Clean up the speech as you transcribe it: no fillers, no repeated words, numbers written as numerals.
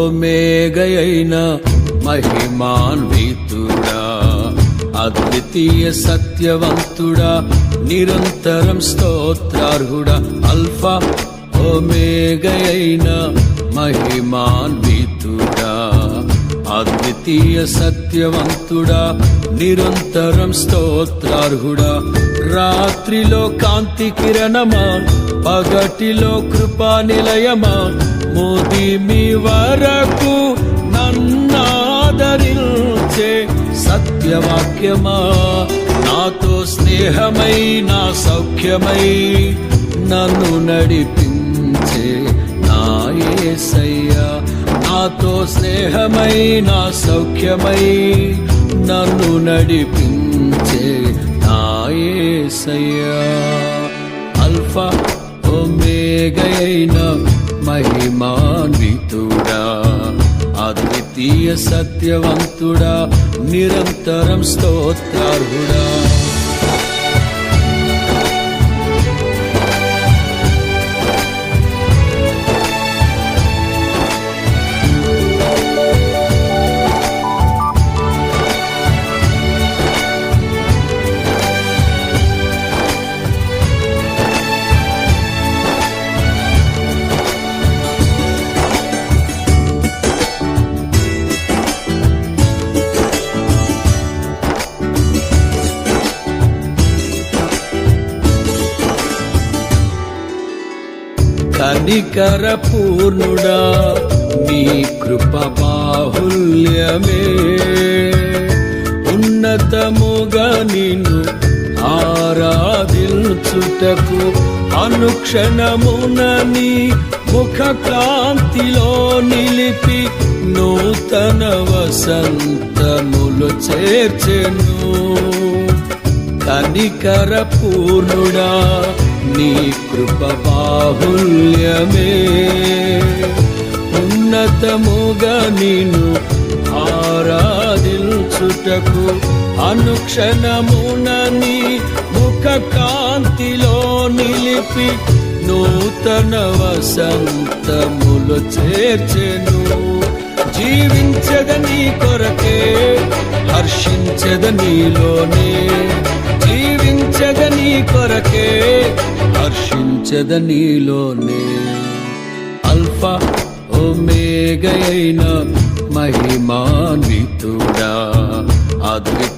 ఓమేగయైన మహిమాన్వితుడా, అద్వితీయ సత్యవంతుడా, నిరంతరం స్తోత్రార్హుడా. అల్ఫా ఓమేగయైన మహిమాన్వితుడా, అద్వితీయ సత్యవంతుడా, నిరంతరం స్తోత్రార్హుడా. రాత్రిలో కాంతి కిరణమా, పగటిలో కృపా నిలయమా, ముదిమి వరకు నన్నాదరించే సత్యవాక్యమా, నాతో స్నేహమై నా సౌఖ్యమై నన్ను నడిపించే నా యేసయ్యా. నాతో స్నేహమై నా సౌఖ్యమై నన్ను నడిపించే నా యేసయ్యా. అల్ఫా ఓమేగయైన మహిమాన్వితుడా, అద్వితీయ సత్యవంతుడా, నిరంతరం స్తోత్రార్హుడా. కనికర పూర్ణుడా, నీ కృప బాహుల్యమే, ఉన్నతముగా నిన్ను ఆరాధించుటకు అనుక్షణమున నీ ముఖ కాంతిలో నిలిపి నూతన వసంతములు చేర్చెను. కనికర పూర్ణుడా, నీ కృప బాహుల్యమే, ఉన్నతముగా నిన్ను ఆరాధించుటకు అనుక్షణమున నీ ముఖ కాంతిలో నిలిపి నూతన వసంతములు చేర్చెను. జీవించద నీ కొరకే, హర్షించద నీలోనే, జీవించద నీ కొరకే, హర్షించద నీలోనే. అల్ఫా ఓమేగయైన మహిమాన్వితుడా,